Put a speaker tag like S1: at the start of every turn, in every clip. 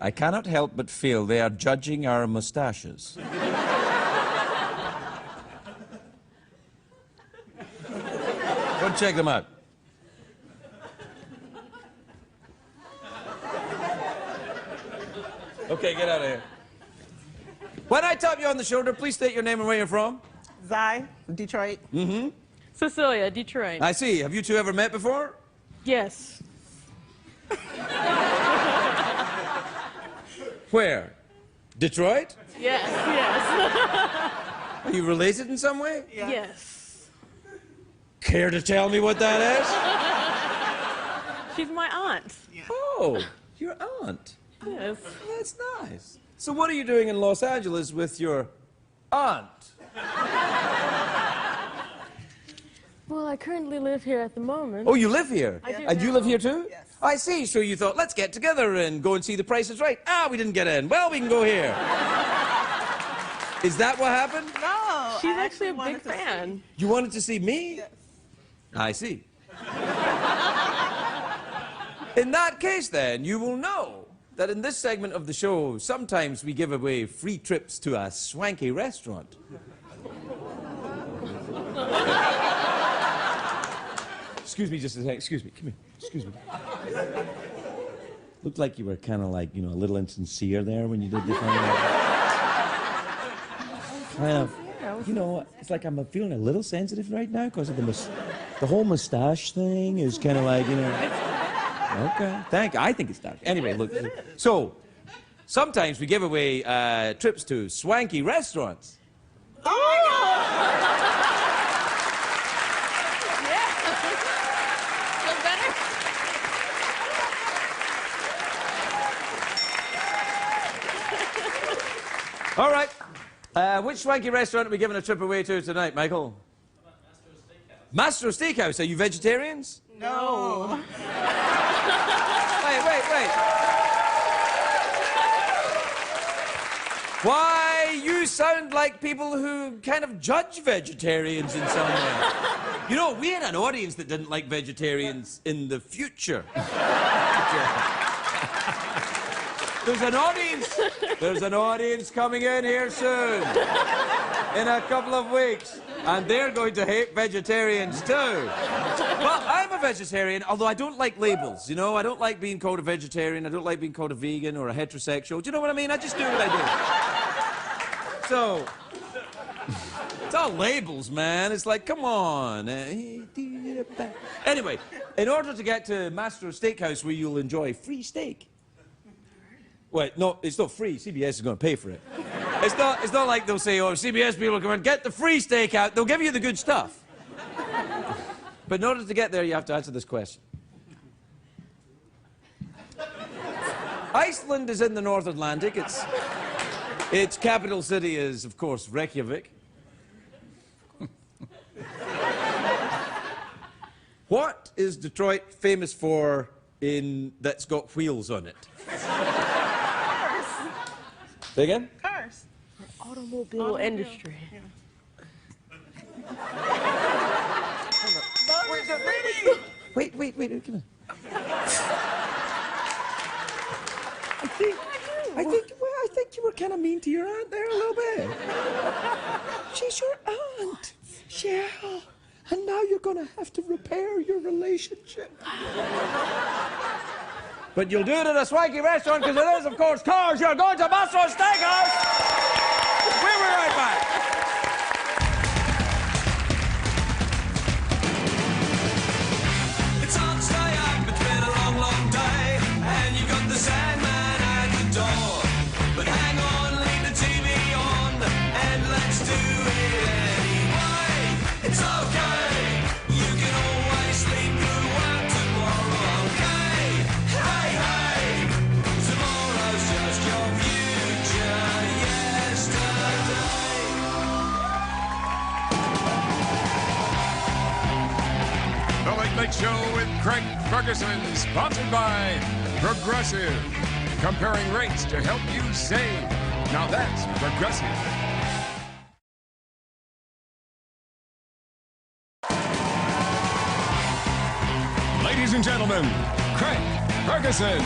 S1: I cannot help but feel they are judging our mustaches. Go and check them out. Okay, get out of here. When I tap you on the shoulder, please state your name and where you're from.
S2: Zai, Detroit.
S1: Mm-hmm.
S3: Cecilia, Detroit.
S1: I see. Have you two ever met before?
S3: Yes.
S1: Where? Detroit?
S3: Yes, yes.
S1: Are you related in some way?
S2: Yeah.
S3: Yes.
S1: Care to tell me what that is?
S3: She's my aunt.
S2: Yeah.
S1: Oh, your aunt.
S3: Yes.
S1: Well, that's nice. So what are you doing in Los Angeles with your aunt?
S3: Well, I currently live here at the moment.
S1: Oh, you live here?
S3: I do
S1: And you
S3: now.
S1: live here too?
S2: Yes.
S1: I see. So you thought, let's get together and go and see The Price is Right. Ah, we didn't get in. Well, we can go here. Is that what happened?
S2: No,
S3: She's
S2: I
S3: actually a big
S2: wanted to
S3: fan.
S1: You wanted to see me?
S2: Yes.
S1: I see. In that case, then, you will know that in this segment of the show, sometimes we give away free trips to a swanky restaurant. Excuse me just a second. Excuse me. Come here. Excuse me. Looked like you were kind of like, you know, a little insincere there when you did the thing. Kind of, you know, it's like I'm feeling a little sensitive right now because of the whole mustache thing is kind of like, you know. Okay, I think it's dark. Anyway, look. So, sometimes we give away trips to swanky restaurants. All right. Which swanky restaurant are we giving a trip away to tonight, Michael?
S4: How about
S1: Mastro Steakhouse. Are you vegetarians?
S2: No.
S1: Wait. Why, you sound like people who kind of judge vegetarians in some way. You know, we had an audience that didn't like vegetarians in the future. There's an audience coming in here soon. In a couple of weeks. And they're going to hate vegetarians too. Well, I'm a vegetarian, although I don't like labels, you know? I don't like being called a vegetarian. I don't like being called a vegan or a heterosexual. Do you know what I mean? I just do what I do. So, it's all labels, man. It's like, come on. Anyway, in order to get to Mastro Steakhouse where you'll enjoy free steak. Wait, no, it's not free. CBS is going to pay for it. It's not like they'll say, oh, CBS people come and get the free steak out. They'll give you the good stuff. But in order to get there, you have to answer this question. Iceland is in the North Atlantic. Its capital city is, of course, Reykjavik. What is Detroit famous for that's got wheels on it? Say again?
S2: Cars.
S3: Automobile industry.
S2: Yeah.
S1: Wait, come on. I think you were kind of mean to your aunt there a little bit. She's your aunt. Yeah. And now you're going to have to repair your relationship. But you'll do it at a swanky restaurant because it is, of course, cars. You're going to Mastro Steakhouse. We'll be right back.
S5: It's hard to stay up, it's been a long, long day, and you've got the Sandman at the door. But hang on, leave the TV on, and let's do it anyway. It's okay, you can always sleep through work tomorrow, okay? Hey, tomorrow's just your future yesterday.
S6: The Late Late Show with Craig Ferguson, sponsored by Progressive. Comparing rates to help you save. Now that's Progressive. Ladies and gentlemen, Craig Ferguson.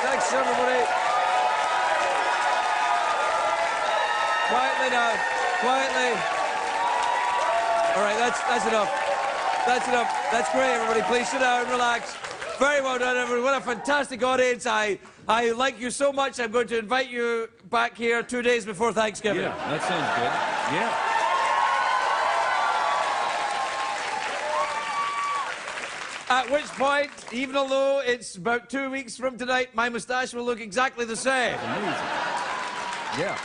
S1: Thanks, everybody. Quietly now. Quietly. All right, that's enough. That's enough. That's great, everybody. Please sit down, relax. Very well done, everyone. What a fantastic audience. I like you so much, I'm going to invite you back here 2 days before Thanksgiving.
S7: Yeah, that sounds good. Yeah.
S1: At which point, even although it's about 2 weeks from tonight, my moustache will look exactly the same.
S7: Amazing. Yeah.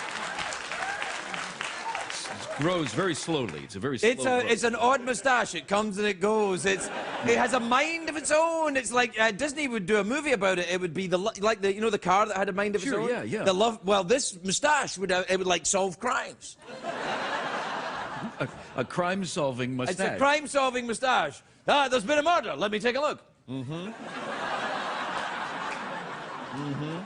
S7: It grows very slowly. It's a very slow growth.
S1: It's an odd moustache. It comes and it goes. It has a mind of its own. It's like Disney would do a movie about it. It would be like the the car that had a mind of its own.
S7: Yeah, yeah.
S1: The love. Well, this moustache would like solve crimes.
S7: A crime-solving mustache.
S1: It's a crime-solving moustache. Ah, there's been a murder. Let me take a look. Mm-hmm. Mm-hmm.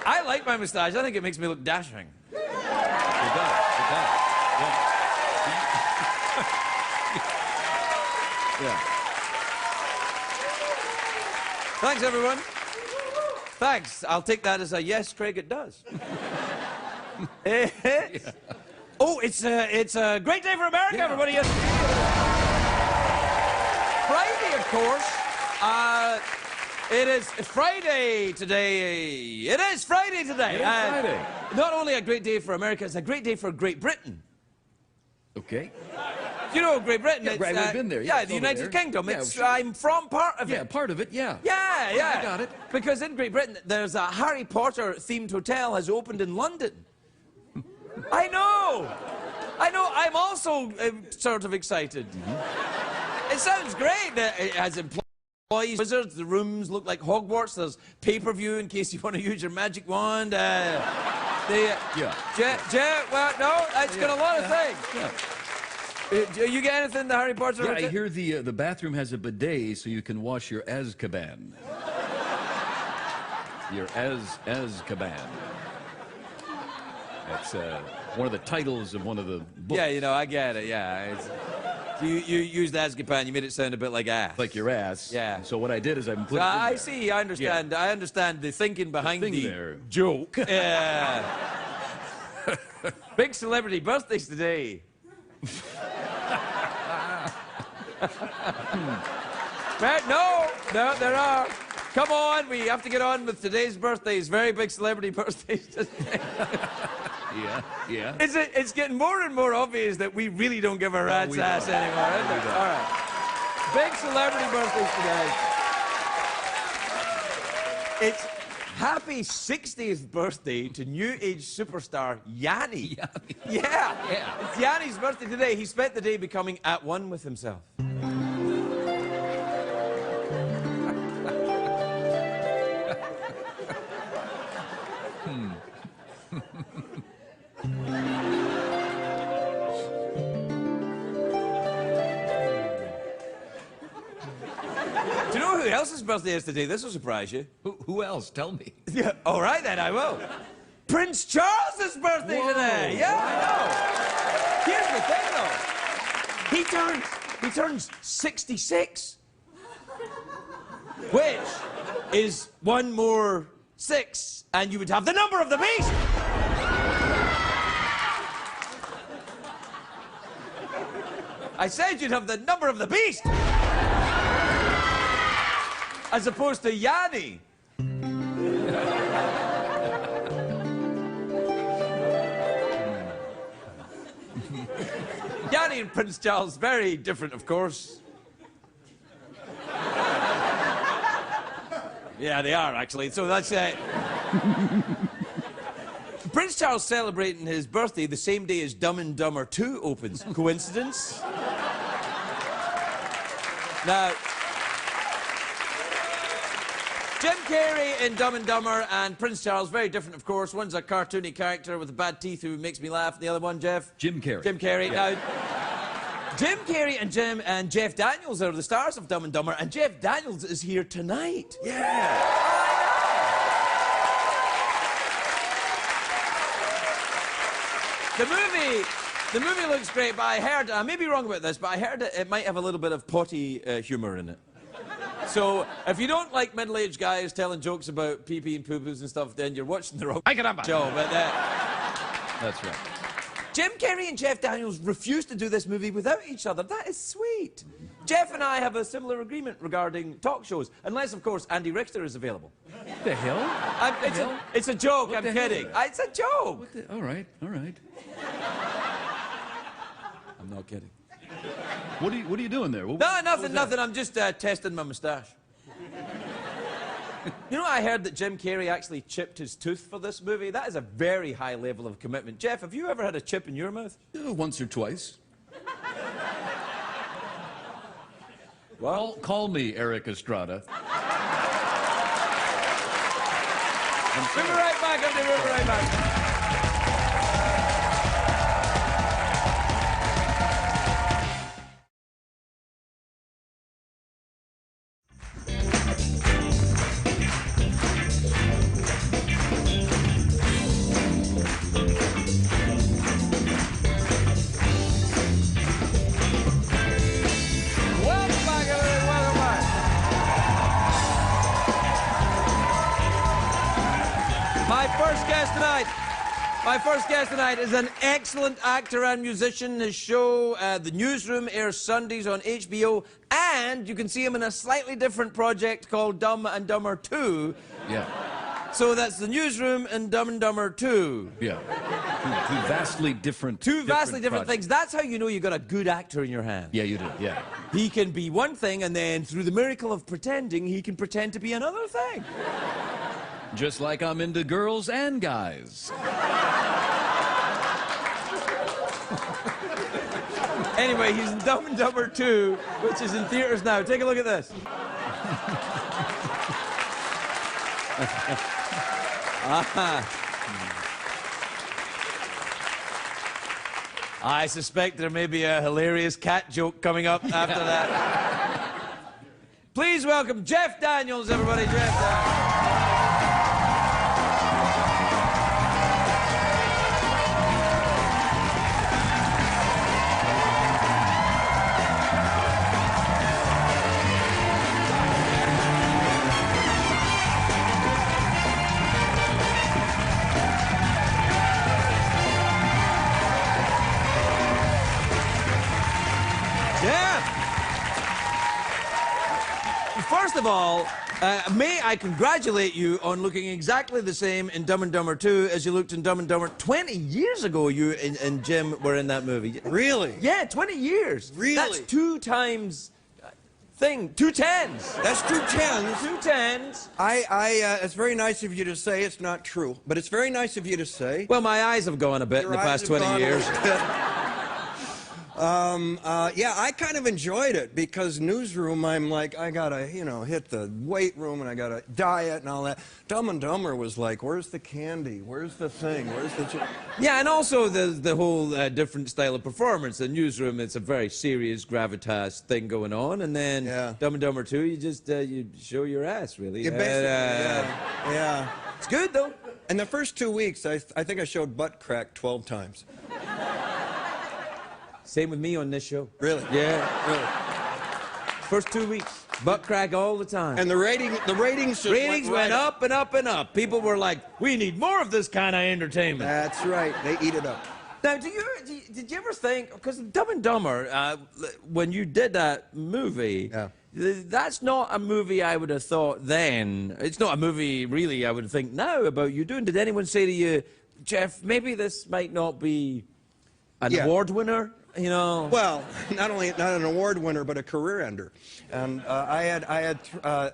S1: I like my moustache. I think it makes me look dashing.
S7: It does. It does. Yeah. Yeah.
S1: Thanks, everyone. Thanks. I'll take that as a yes, Craig, it does. Yeah. Oh, it's a great day for America, everybody. Yes. Friday, of course. It's Friday today. It is Friday today.
S7: It is Friday.
S1: Not only a great day for America, it's a great day for Great Britain.
S7: Okay.
S1: You know Great Britain?
S7: Yeah,
S1: It's,
S7: right, we've been there. Yeah,
S1: Yeah,
S7: it's
S1: the
S7: over
S1: United
S7: there.
S1: Kingdom.
S7: Yeah,
S1: It's,
S7: sure.
S1: I'm from part of it.
S7: Yeah, part of it, yeah.
S1: Yeah, yeah.
S7: I got it.
S1: Because in Great Britain, there's a Harry Potter themed hotel has opened in London. I know. I know. I'm also sort of excited. It sounds great. It has employees, wizards. The rooms look like Hogwarts. There's pay-per-view in case you want to use your magic wand. Well, no, it's got a lot of things.
S7: Yeah.
S1: You get anything in the Harry Potter?
S7: Yeah, I hear the bathroom has a bidet so you can wash your Azkaban. Your Azkaban. That's one of the titles of one of the books.
S1: Yeah, I get it. Yeah, you used Azkaban. You made it sound a bit like ass.
S7: Like your ass.
S1: Yeah.
S7: So what I did is I put it in
S1: I
S7: there.
S1: see. I understand.
S7: Yeah.
S1: I understand the thinking behind
S7: thing
S1: the
S7: there.
S1: joke. Big celebrity birthdays today. No, there are. Come on, we have to get on with today's birthdays. Very big celebrity birthdays today.
S7: Yeah.
S1: It's getting more and more obvious that we really don't give a rat's ass anymore, isn't it? All right. Big celebrity birthdays today. It's happy 60th birthday to new age superstar Yanni. Yeah. It's Yanni's birthday today. He spent the day becoming at one with himself. Do you know who else's birthday is today? This will surprise you.
S7: Who else? Tell me.
S1: Yeah, all right then, I will. Prince Charles's birthday today. Yeah, I know. Here's the thing, though. He turns 66, which is one more 6, and you would have the number of the beast. I said you'd have the number of the beast. As opposed to Yanni. Yanni and Prince Charles, very different, of course. Yeah, they are, actually. So that's Prince Charles celebrating his birthday the same day as Dumb and Dumber 2 opens. Coincidence? Now, Jim Carrey in Dumb and Dumber and Prince Charles, very different, of course. One's a cartoony character with bad teeth who makes me laugh. The other one, Jeff?
S7: Jim Carrey.
S1: Jim Carrey.
S7: Yeah.
S1: Now, Jim Carrey and Jeff Daniels are the stars of Dumb and Dumber, and Jeff Daniels is here tonight.
S7: Yeah.
S1: The movie looks great, but I heard, I may be wrong about this, but I heard it might have a little bit of potty humour in it. So, if you don't like middle-aged guys telling jokes about pee-pee and poo-poos and stuff, then you're watching the wrong show. But
S7: That's right.
S1: Jim Carrey and Jeff Daniels refused to do this movie without each other. That is sweet. Jeff and I have a similar agreement regarding talk shows, unless, of course, Andy Richter is available.
S7: What the hell?
S1: It's a joke,
S7: What
S1: I'm
S7: the hell?
S1: kidding. It's a joke.
S7: All right, all right.
S1: I'm not kidding.
S7: What are you doing there?
S1: No, nothing. I'm just testing my moustache. You know, I heard that Jim Carrey actually chipped his tooth for this movie. That is a very high level of commitment. Jeff, have you ever had a chip in your mouth?
S7: Once or twice.
S1: Well,
S7: Call me Eric Estrada.
S1: we'll be right back. We'll be right back. My first guest tonight is an excellent actor and musician. His show, The Newsroom, airs Sundays on HBO, and you can see him in a slightly different project called Dumb and Dumber 2.
S7: Yeah.
S1: So that's The Newsroom and Dumb and Dumber 2.
S7: Yeah. Two vastly different.
S1: Two vastly different
S7: projects.
S1: things. That's how you know you got a good actor in your hand.
S7: Yeah, you do. Yeah.
S1: He can be one thing, and then through the miracle of pretending, he can pretend to be another thing.
S7: Just like I'm into girls and guys.
S1: Anyway, he's in Dumb and Dumber 2, which is in theaters now. Take a look at this. I suspect there may be a hilarious cat joke coming up after that. Please welcome Jeff Daniels, everybody. Jeff Daniels. First of all, may I congratulate you on looking exactly the same in Dumb and Dumber 2 as you looked in Dumb and Dumber. 20 years ago, you and Jim were in that movie.
S8: Really?
S1: Yeah, 20 years.
S8: Really?
S1: That's 2 times thing. 2 tens.
S8: That's 2 tens.
S1: 2 tens.
S8: It's very nice of you to say it's not true, but it's very nice of you to say.
S1: Well, my eyes have gone a bit in the past 20 years.
S8: Yeah, I kind of enjoyed it because Newsroom, I'm like, I gotta, hit the weight room and I gotta diet and all that. Dumb and Dumber was like, where's the candy? Where's the thing? Where's the...
S1: Yeah, and also the whole different style of performance. The Newsroom, it's a very serious gravitas thing going on, and then Dumb and Dumber 2, you just you show your ass, really.
S8: You basically, yeah.
S1: It's good, though.
S8: In the first 2 weeks, I think I showed butt crack 12 times.
S1: Same with me on this show.
S8: Really?
S1: Yeah. Really. First 2 weeks, butt crack all the time.
S8: And the ratings just
S1: went up and up and up. People were like, we need more of this kind of entertainment.
S8: That's right. They eat it up.
S1: Now, did you ever think, because Dumb and Dumber, when you did that movie, that's not a movie I would have thought then. It's not a movie, really, I would think now about you doing. Did anyone say to you, Jeff, maybe this might not be an award winner?
S8: Well, not an award winner, but a career ender. And I had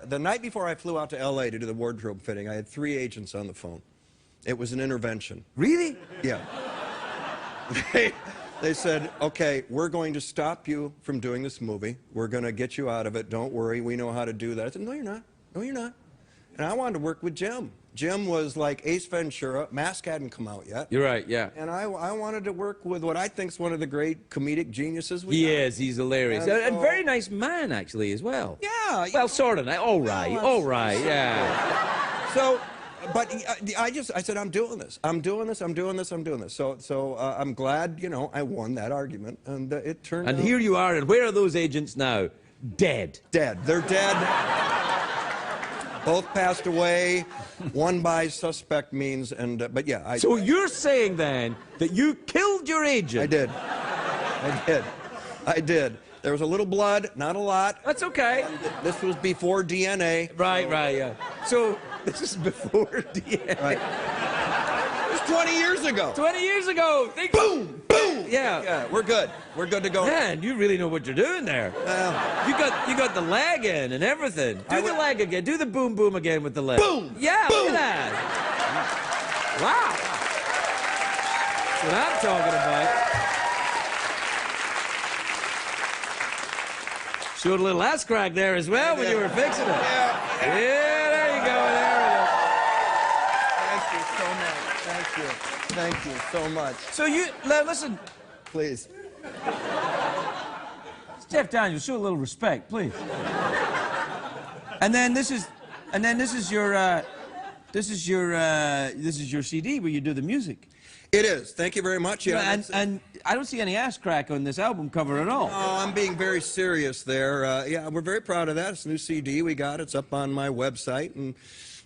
S8: the night before I flew out to L.A. to do the wardrobe fitting, I had 3 agents on the phone. It was an intervention.
S1: Really?
S8: Yeah. They said, okay, we're going to stop you from doing this movie. We're going to get you out of it. Don't worry. We know how to do that. I said, no, you're not. No, you're not. And I wanted to work with Jim. Jim was like Ace Ventura. Mask hadn't come out yet.
S1: You're right, yeah.
S8: And I wanted to work with what I think is one of the great comedic geniuses we
S1: He
S8: got.
S1: is. He's hilarious. And very nice man, actually, as well.
S8: Yeah.
S1: Well, sort of. All right, yeah.
S8: So but I said, I'm doing this. I'm doing this. I'm doing this. I'm doing this. So I'm glad, you know, I won that argument, and it turned out.
S1: And here you are, and where are those agents now? Dead.
S8: Dead. They're dead. Both passed away. One by suspect means, and but yeah.
S1: So you're saying then that you killed your agent?
S8: I did. I did. I did. There was a little blood, not a lot.
S1: That's okay.
S8: This was before DNA.
S1: Right, yeah. So this is before DNA.
S8: Right. It was 20 years ago.
S1: 20 years ago.
S8: Boom, boom.
S1: Yeah.
S8: We're good. We're good to go.
S1: Man, you really know what you're doing there. You got the leg in and everything. Do the leg again. Do the boom boom again with the leg.
S8: Boom.
S1: Yeah,
S8: boom.
S1: look at that. Wow. That's what I'm talking about. Showed a little ass crack there as well when you were fixing it.
S8: Yeah.
S1: There you go. There
S8: Thank you so much. Thank you so much.
S1: So you, now listen.
S8: Please.
S1: Jeff Daniels, show a little respect, please. And then this is your CD where you do the music.
S8: It is. Thank you very much. Yeah.
S1: And I don't see any ass crack on this album cover at all.
S8: Oh, I'm being very serious there. Yeah, we're very proud of that. It's a new CD we got. It's up on my website, and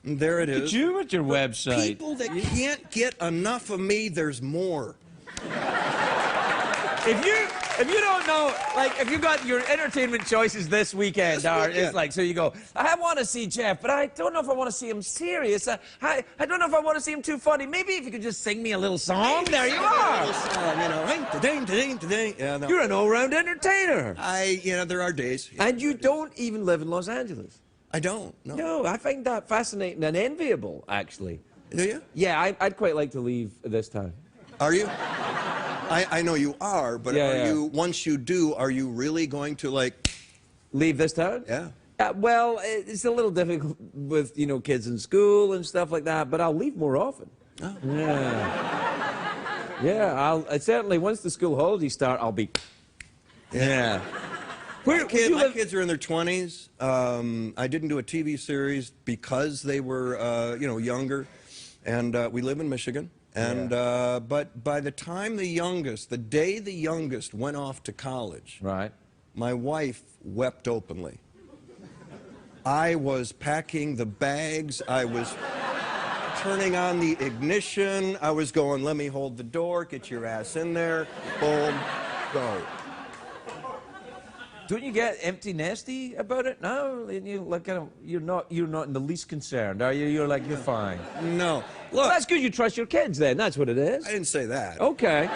S8: there it is.
S1: Look at you at your website.
S8: People that can't get enough of me, there's more.
S1: If you don't know, like, if you got your entertainment choices this weekend, it's like, so you go, I want to see Jeff, but I don't know if I want to see him serious. I don't know if I want to see him too funny. Maybe if you could just sing me a little song. There you are.
S8: You know, yeah, no.
S1: You're an all-round entertainer.
S8: There are days.
S1: And you don't even live in Los Angeles.
S8: I don't. No.
S1: No, I find that fascinating and enviable, actually.
S8: Do you?
S1: Yeah, I'd quite like to leave this time.
S8: Are you? I know you are, but you, once you do, are you really going to, like...
S1: Leave this town?
S8: Yeah.
S1: Well, it's a little difficult with, you know, kids in school and stuff like that, but I'll leave more often.
S8: Oh.
S1: Yeah. Yeah, I certainly, once the school holidays start, I'll be... Yeah.
S8: My kids are in their 20s. I didn't do a TV series because they were, you know, younger, and we live in Michigan. And but by the time the day the youngest went off to college,
S1: right,
S8: my wife wept openly. I was packing the bags. I was turning on the ignition. I was going, let me hold the door. Get your ass in there. Boom, go.
S1: Don't you get empty nesty about it? No, you like you're not in the least concerned, are you? You're like, you're fine.
S8: No. Look,
S1: well, that's good. You trust your kids, then. That's what it is.
S8: I didn't say that.
S1: Okay.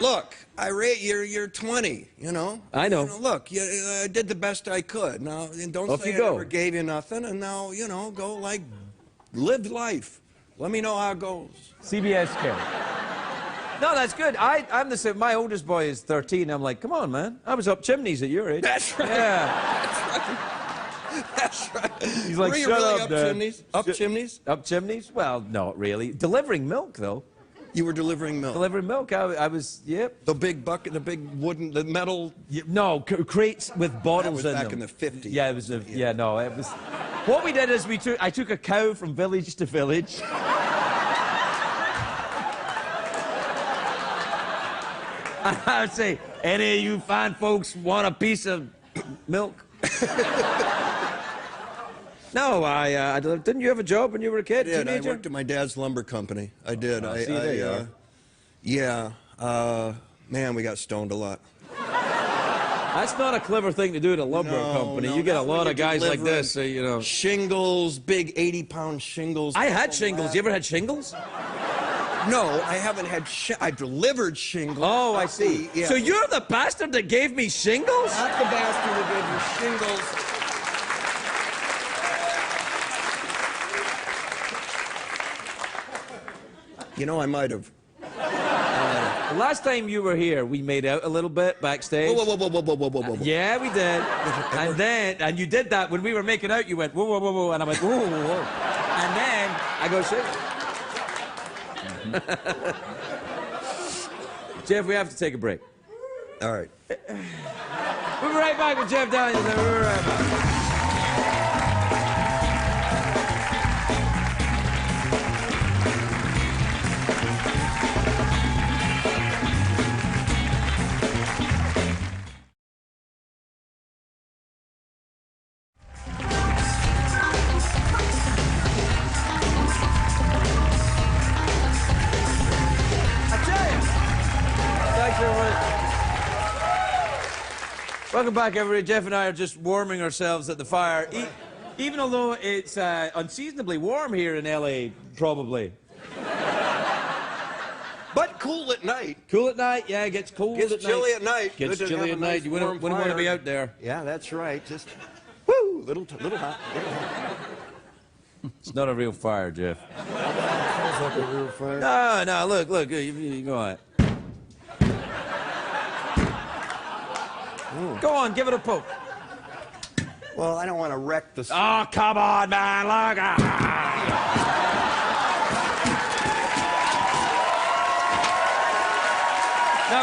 S8: Look, you're 20. You know.
S1: I know.
S8: You know, look, I did the best I could. Now, don't
S1: Off
S8: say
S1: you
S8: I
S1: go.
S8: never gave you nothing. And now, you know, go like, live life. Let me know how it goes.
S1: CBS kid. No, that's good. I'm the same. My oldest boy is 13. I'm like, come on, man. I was up chimneys at your age.
S8: That's right.
S1: Yeah.
S8: That's right.
S1: He's like,
S8: were you
S1: shut
S8: really
S1: up,
S8: up
S1: Dad.
S8: chimneys? Up chimneys?
S1: Up chimneys? Well, not really. Delivering milk, though.
S8: You were delivering milk.
S1: Delivering milk. I was, yep.
S8: The big bucket, the big wooden, the metal.
S1: No, crates with bottles in them.
S8: That was back in the 50s.
S1: Yeah, it was. No, it was. What we did is I took a cow from village to village. I would say, any of you fine folks want a piece of milk? No, didn't you have a job when you were a kid?
S8: I did.
S1: Teenager?
S8: I worked at my dad's lumber company. I did. Yeah. Man, we got stoned a lot.
S1: That's not a clever thing to do at a lumber company.
S8: No,
S1: you get a lot
S8: when
S1: of guys like this, you know.
S8: Shingles, big 80-pound shingles.
S1: I had shingles. You ever had shingles?
S8: No, I haven't had I delivered shingles.
S1: Oh, I see.
S8: Yeah.
S1: So you're the bastard that gave me shingles?
S8: Not the bastard that gave you shingles. You know, I might have.
S1: The last time you were here, we made out a little bit backstage.
S8: Whoa.
S1: Yeah, we did. And you did that when we were making out. You went whoa, whoa, whoa, whoa, and I went whoa, whoa, whoa. And then I go shit. Jeff, we have to take a break.
S8: All right.
S1: We'll be right back with Jeff Daniels. We'll be right back. Welcome back, everybody. Jeff and I are just warming ourselves at the fire. Even although it's unseasonably warm here in LA, probably.
S8: But cool at night.
S1: Cool at night, yeah, it gets cold at night.
S8: Gets chilly at night.
S1: Gets
S8: Good to
S1: chilly
S8: have
S1: at
S8: a
S1: night.
S8: nice
S1: You wouldn't
S8: warm
S1: want to be
S8: fire.
S1: out there.
S8: Yeah, that's right. Just, woo, little hot, little hot.
S1: It's not a real fire, Jeff.
S8: Sounds like a real fire.
S1: No, look, you go on. Go on, give it a poke.
S8: Well, I don't want to wreck the...
S1: Oh, come on, man, look. Now,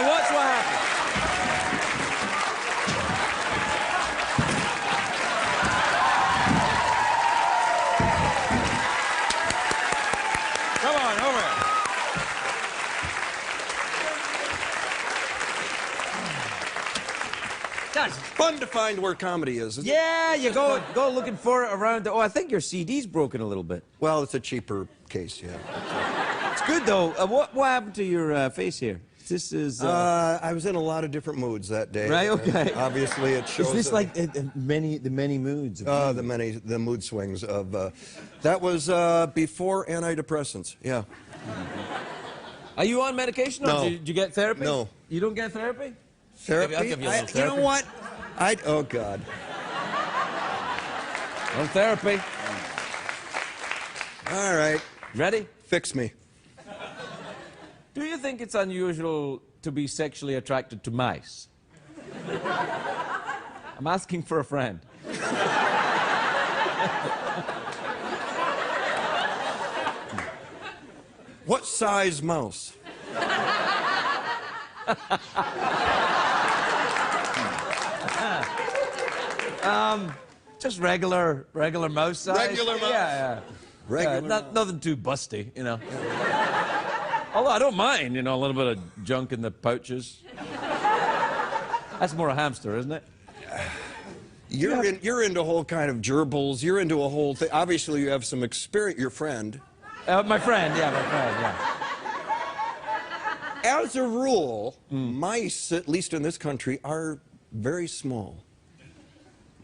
S1: watch what happens. Come on, over here.
S8: It's fun to find where comedy is. Isn't it?
S1: Yeah, you go looking for it around. Oh, I think your CD's broken a little bit.
S8: Well, it's a cheaper case, yeah.
S1: It's good though. What happened to your face here? This is.
S8: I was in a lot of different moods that day.
S1: Right, okay.
S8: Obviously, it shows.
S7: Is this
S8: that-
S7: like the many moods? Of
S8: the mood swings of. That was before antidepressants. Yeah.
S1: Are you on medication? Or
S8: No.
S1: Did you get therapy?
S8: No.
S1: You don't get therapy?
S8: Therapy.
S1: I'll give you a little
S8: You
S1: therapy.
S8: know what? Oh God.
S1: On therapy.
S8: All right.
S1: Ready?
S8: Fix me.
S1: Do you think it's unusual to be sexually attracted to mice? I'm asking for a friend.
S8: What size mouse?
S1: Just regular mouse size.
S8: Regular mouse?
S1: Yeah.
S8: Regular
S1: Nothing too busty, you know. Although I don't mind, you know, a little bit of junk in the pouches. That's more a hamster, isn't it?
S8: You're into a whole kind of gerbils. You're into a whole thing. Obviously, you have some experience. Your friend.
S1: My friend, yeah.
S8: As a rule, mice, at least in this country, are very small.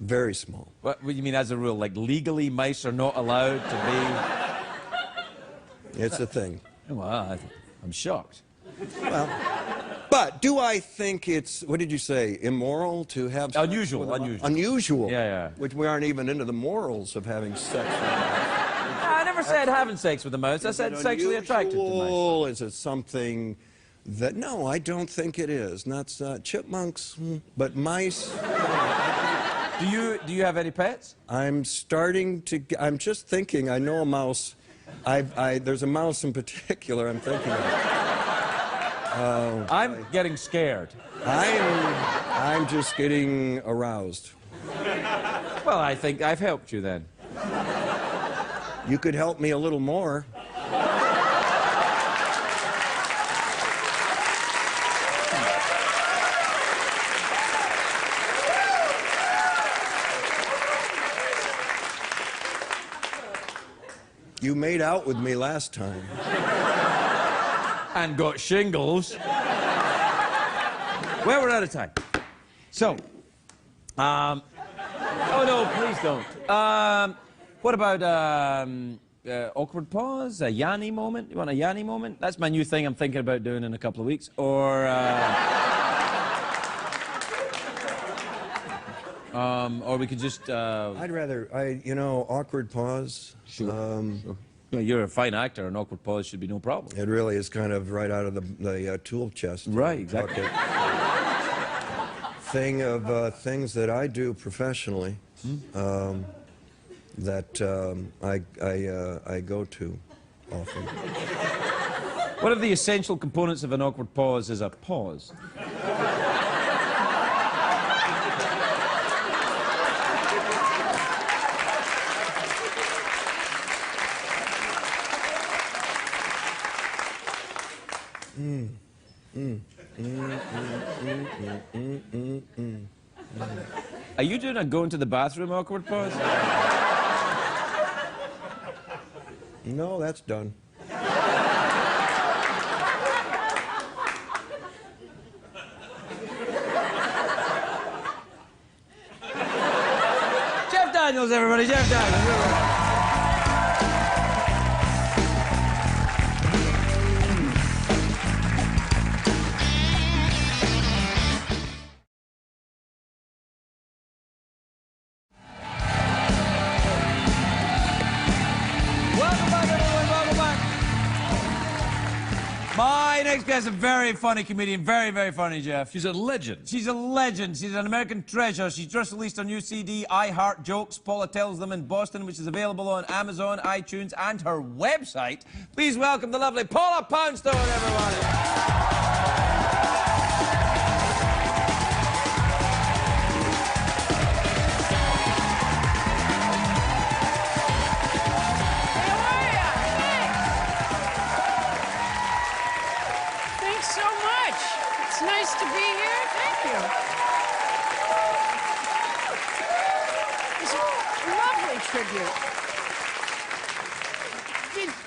S8: Very small.
S1: What do you mean, as a rule? Like, legally, mice are not allowed to
S8: It's a thing.
S1: be... Well, I'm shocked.
S8: Well, but do I think it's, what did you say, immoral to have sex
S1: Unusual,
S8: with a-
S1: unusual.
S8: Unusual.
S1: Yeah.
S8: Which we aren't even into the morals of having sex with a mouse.
S1: I never said having sex with a mouse. I said sexually attracted to mice.
S8: Unusual? Is it something that, no, I don't think it is. Not chipmunks, but mice.
S1: Do you have any pets?
S8: I'm just thinking, I know a mouse. There's a mouse in particular I'm thinking of.
S1: I'm getting scared.
S8: I'm just getting aroused.
S1: Well, I think I've helped you then.
S8: You could help me a little more. You made out with me last time.
S1: And got shingles. Well, we're out of time. So, oh no, please don't. What about awkward pause, a Yanni moment? You want a Yanni moment? That's my new thing I'm thinking about doing in a couple of weeks. Or we could just...
S8: I'd rather, awkward pause.
S1: Sure. You're a fine actor, an awkward pause should be no problem.
S8: It really is kind of right out of the tool chest.
S1: Right, exactly.
S8: Thing of things that I do professionally that I go to often.
S1: One of the essential components of an awkward pause is a pause. Are you doing a going to the bathroom awkward pause?
S8: No, that's done.
S1: Daniels, everybody. Jeff Daniels. My next guest is a very funny comedian. Very, very funny, Jeff.
S7: She's a legend.
S1: She's a legend. She's an American treasure. She's just released her new CD, I Heart Jokes. Paula Tells Them in Boston, which is available on Amazon, iTunes, and her website. Please welcome the lovely Paula Poundstone, everyone.
S9: So much. It's nice to be here. Thank you. It's a lovely tribute.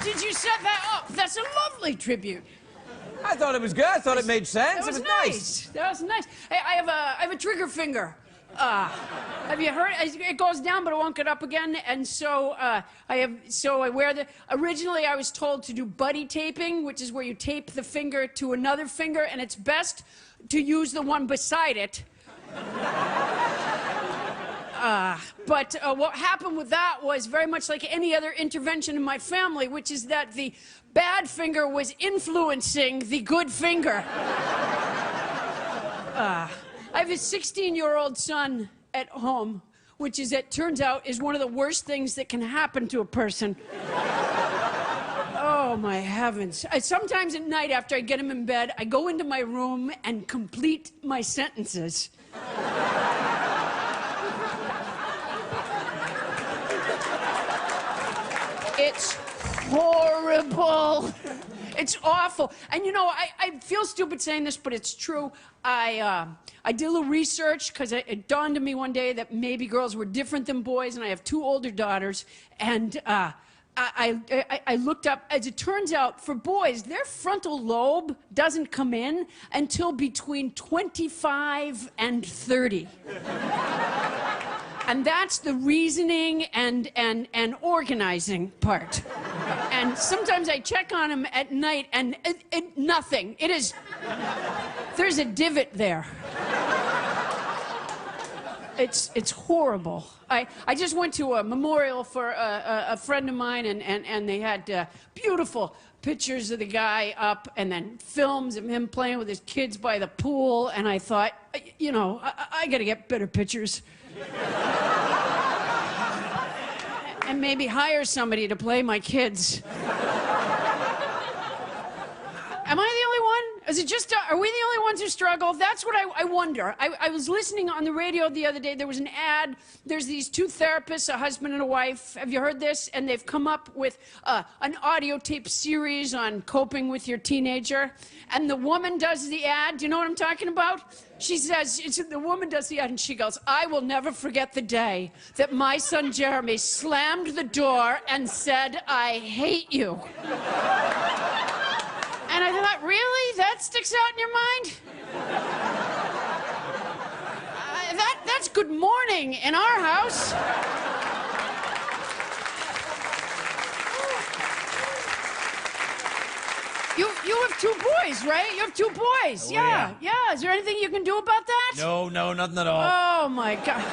S9: Did you set that up? That's a lovely tribute.
S1: I thought it was good. I thought it made sense.
S9: That was
S1: It was
S9: nice. That was nice. Hey, I have a trigger finger. Have you heard? It goes down, but it won't get up again. And so I wear the. Originally, I was told to do buddy taping, which is where you tape the finger to another finger, and it's best to use the one beside it. But what happened with that was very much like any other intervention in my family, which is that the bad finger was influencing the good finger. I have a 16-year-old son at home, which is, it turns out, is one of the worst things that can happen to a person. Oh, my heavens. Sometimes at night, after I get him in bed, I go into my room and complete my sentences. It's horrible. It's awful. And you know, I feel stupid saying this, but it's true. I did a little research because it dawned on me one day that maybe girls were different than boys, and I have 2 older daughters. And I looked up, as it turns out, for boys, their frontal lobe doesn't come in until between 25 and 30. And that's the reasoning and organizing part. And sometimes I check on him at night, and nothing. It is... There's a divot there. It's horrible. I just went to a memorial for a friend of mine, and they had beautiful pictures of the guy up, and then films of him playing with his kids by the pool, and I thought, you know, I gotta get better pictures. And maybe hire somebody to play my kids. Am I the only one? Is it just, are we the only ones who struggle? That's what I wonder. I was listening on the radio the other day. There was an ad. There's these 2 therapists, a husband and a wife. Have you heard this? And they've come up with an audio tape series on coping with your teenager. And the woman does the ad. Do you know what I'm talking about? She says, the woman does the ad, and she goes, I will never forget the day that my son Jeremy slammed the door and said, I hate you. And I thought, really? That sticks out in your mind? That's good morning in our house. You have 2 boys, right? You have 2 boys.
S1: Oh,
S9: yeah. Is there anything you can do about that?
S1: No, nothing at all.
S9: Oh, my God.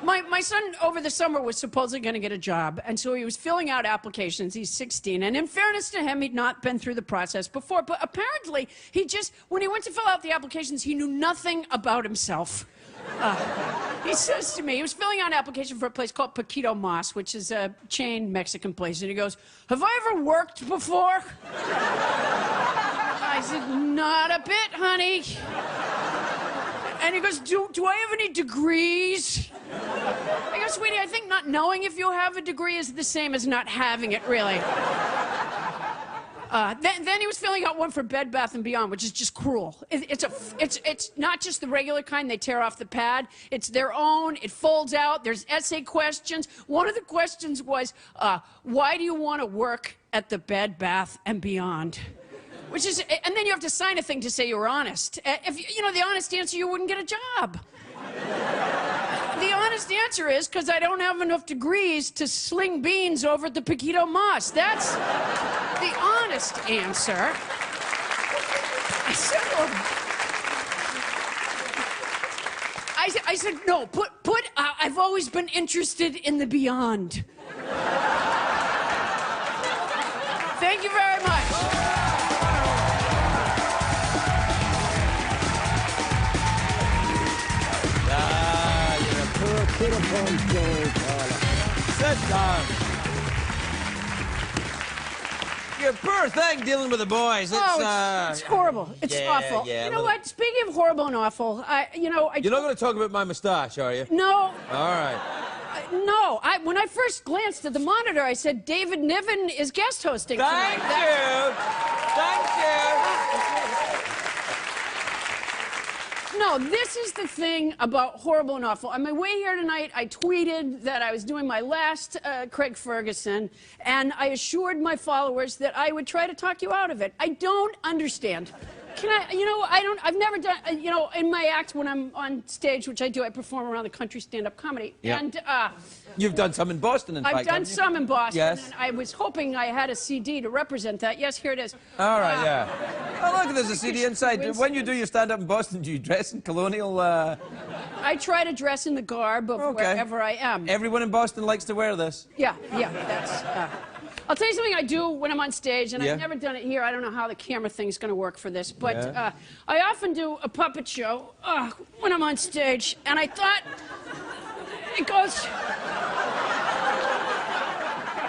S9: My son, over the summer, was supposedly going to get a job, and so he was filling out applications. He's 16, and in fairness to him, he'd not been through the process before, but apparently, when he went to fill out the applications, he knew nothing about himself. He says to me, he was filling out an application for a place called Paquito Mas, which is a chain Mexican place, and he goes, have I ever worked before? I said, not a bit, honey. And he goes, do I have any degrees? I go, sweetie, I think not knowing if you have a degree is the same as not having it, really. Then he was filling out one for Bed Bath & Beyond, which is just cruel. It's not just the regular kind they tear off the pad. It's their own. It folds out. There's essay questions. One of the questions was, why do you want to work at the Bed Bath & Beyond? Which is, and then you have to sign a thing to say you were honest. If you know the honest answer, you wouldn't get a job. the honest answer is because I don't have enough degrees to sling beans over at the Paquito Mas. That's the honest answer. I said, I said, no, I've always been interested in the beyond. Thank you very much.
S1: You're a poor kid-a-bone Joe, Carla. Sit down. You poor thing dealing with the boys.
S9: It's horrible. It's awful.
S1: Yeah,
S9: you know what? Speaking of horrible and awful,
S1: You're not going to talk about my moustache, are you?
S9: No.
S1: All right.
S9: No. When I first glanced at the monitor, I said David Niven is guest hosting tonight.
S1: Thank you. Thank you.
S9: No, this is the thing about horrible and awful. On my way here tonight, I tweeted that I was doing my last Craig Ferguson, and I assured my followers that I would try to talk you out of it. I don't understand. Can I, I've never done, in my act when I'm on stage, which I do, I perform around the country stand-up comedy.
S1: Yeah.
S9: And,
S1: You've done some in Boston, in fact.
S9: I've done some in Boston.
S1: Yes.
S9: And I was hoping I had a CD to represent that. Yes, here it is.
S1: All right, yeah. Oh, look, there's a CD inside. When you do your stand-up in Boston, do you dress in colonial,
S9: I try to dress in the garb of wherever I am.
S1: Everyone in Boston likes to wear this.
S9: Yeah, that's... I'll tell you something I do when I'm on stage, and
S1: Yeah.
S9: I've never done it here. I don't know how the camera thing's going to work for this, but I often do a puppet show when I'm on stage, and I thought it goes...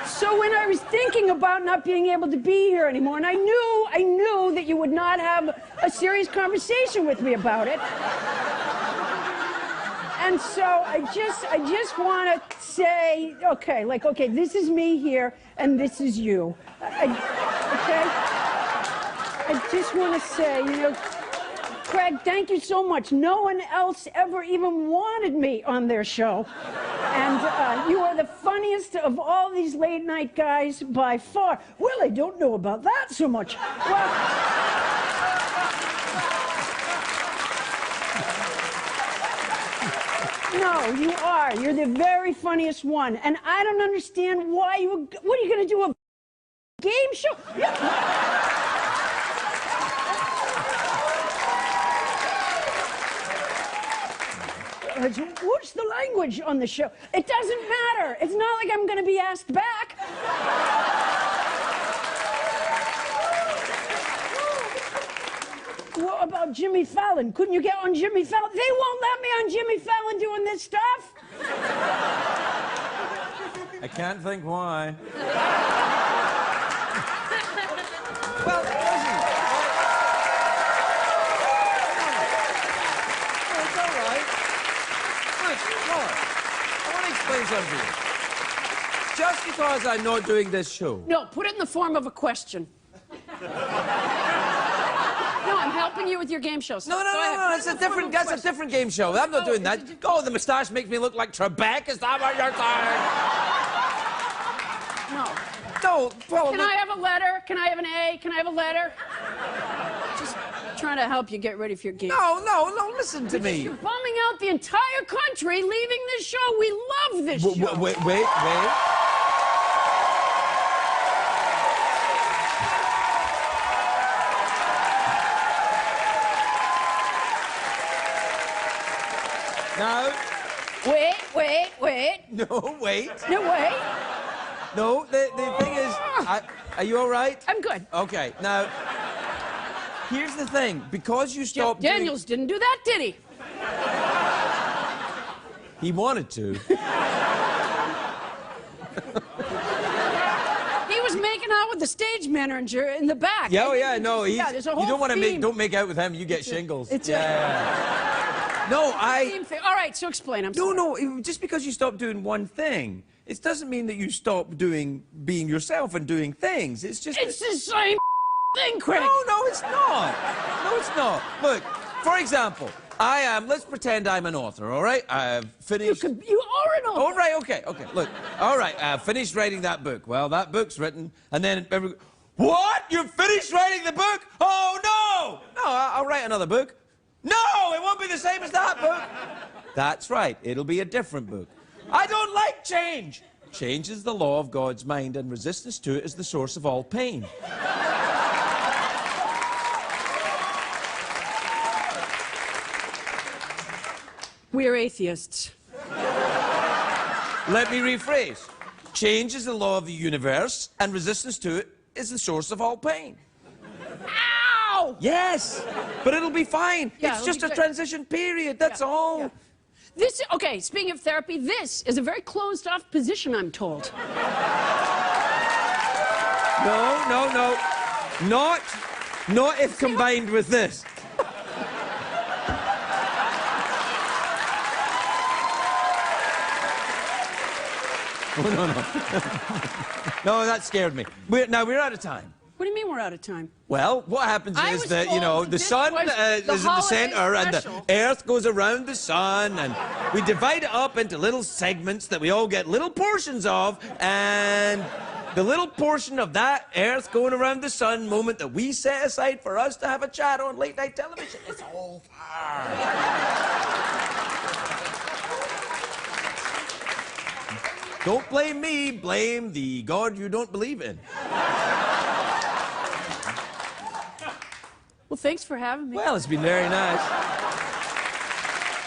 S9: So when I was thinking about not being able to be here anymore, and I knew that you would not have a serious conversation with me about it. And so I just want to say, okay, this is me here, and this is you. Okay? I just want to say, Craig, thank you so much. No one else ever even wanted me on their show. And you are the funniest of all these late-night guys by far. Well, I don't know about that so much. Well... No, you are. You're the very funniest one. And I don't understand why you... What are you going to do, a game show? What's the language on the show? It doesn't matter. It's not like I'm going to be asked back. What about Jimmy Fallon? Couldn't you get on Jimmy Fallon? They won't let me on Jimmy Fallon doing this stuff.
S1: I can't think why. Well, listen. It's all right. Look, I want to explain something to you. Just because I'm not doing this show.
S9: No, put it in the form of a question. No, I'm helping you with your game show.
S1: No, that's a different game show. I'm not doing that. Oh, the moustache makes me look like Trebek. Is that what you're saying?
S9: No.
S1: No, well,
S9: Can I have a letter? Can I have an A? Can I have a letter? Just trying to help you get ready for your game.
S1: No, listen to me.
S9: You're bumming out the entire country leaving this show. We love this show.
S1: Wait. Now.
S9: Wait.
S1: No, wait.
S9: No, wait.
S1: No, the thing is, are you all right?
S9: I'm good.
S1: Okay, now, here's the thing. Because you stopped
S9: Daniels didn't do that, did he?
S1: He wanted to.
S9: He was making out with the stage manager in the back.
S1: Yeah, no,
S9: there's a whole
S1: you don't want to
S9: theme.
S1: don't make out with him, you get shingles.
S9: It's
S1: No,
S9: all right, so explain. I'm sorry.
S1: No, just because you stop doing one thing, it doesn't mean that you stop being yourself and doing things. It's just...
S9: It's the same thing, Craig.
S1: No, it's not. No, it's not. Look, for example, let's pretend I'm an author, all right? I've finished...
S9: You are an author.
S1: Oh, right, okay. Look, all right, I've finished writing that book. Well, that book's written, and then... What? You've finished writing the book? Oh, no! No, I'll write another book. No, it won't be the same as that book. That's right, it'll be a different book. I don't like change. Change is the law of God's mind, and resistance to it is the source of all pain.
S9: We're atheists.
S1: Let me rephrase. Change is the law of the universe, and resistance to it is the source of all pain.
S9: Ow!
S1: Yes, but it'll be fine.
S9: Yeah,
S1: It's
S9: it'll
S1: just
S9: be
S1: a
S9: good.
S1: transition period, that's all.
S9: Yeah. Okay, speaking of therapy, this is a very closed-off position, I'm told.
S1: No. Not if combined with this. Oh, no. No, that scared me. Now, we're out of time.
S9: What do you mean we're out of time?
S1: Well, what happens
S9: I
S1: is
S9: was
S1: that, you
S9: told
S1: know,
S9: that
S1: the
S9: this
S1: sun
S9: was
S1: is
S9: the
S1: in the
S9: holiday
S1: center and the
S9: special.
S1: earth goes around the sun, and we divide it up into little segments that we all get little portions of, and the little portion of that earth going around the sun moment that we set aside for us to have a chat on late night television, it's over. Don't blame me, blame the God you don't believe in.
S9: Well, thanks for having me.
S1: Well, it's been very nice.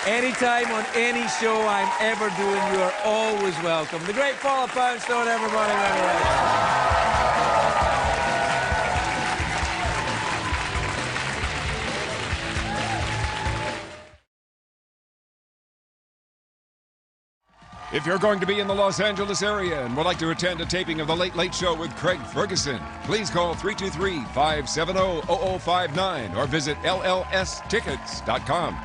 S1: Anytime on any show I'm ever doing, you are always welcome. The great Paula Poundstone, everybody.
S6: If you're going to be in the Los Angeles area and would like to attend a taping of The Late Late Show with Craig Ferguson, please call 323-570-0059 or visit LLStickets.com.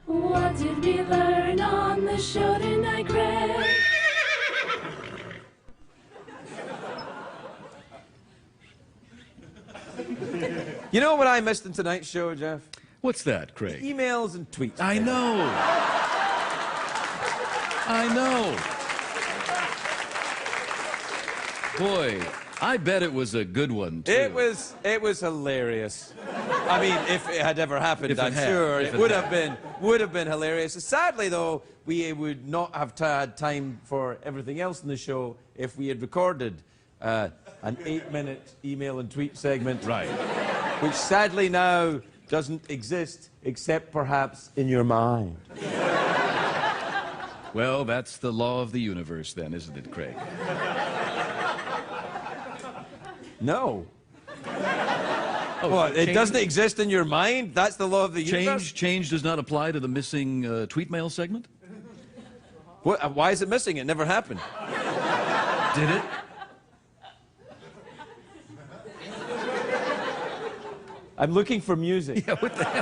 S3: What did we learn on the show tonight, Craig?
S1: You know what I missed in tonight's show, Jeff?
S7: What's that, Craig?
S1: Emails and tweets.
S7: I know. Boy, I bet it was a good one, too.
S1: It was hilarious. I mean, if it had ever happened, I'm
S7: If
S1: sure
S7: it
S1: it would have been hilarious. Sadly, though, we would not have had time for everything else in the show if we had recorded an 8-minute email and tweet segment.
S7: Right.
S1: Which sadly now doesn't exist, except perhaps in your mind.
S7: Well, that's the law of the universe then, isn't it, Craig?
S1: No.
S7: Oh,
S1: What, it doesn't exist in your mind? That's the law of the universe?
S7: Change does not apply to the missing tweet mail segment?
S1: What, why is it missing? It never happened.
S7: Did it?
S1: I'm looking for music.
S7: Yeah, what the hell?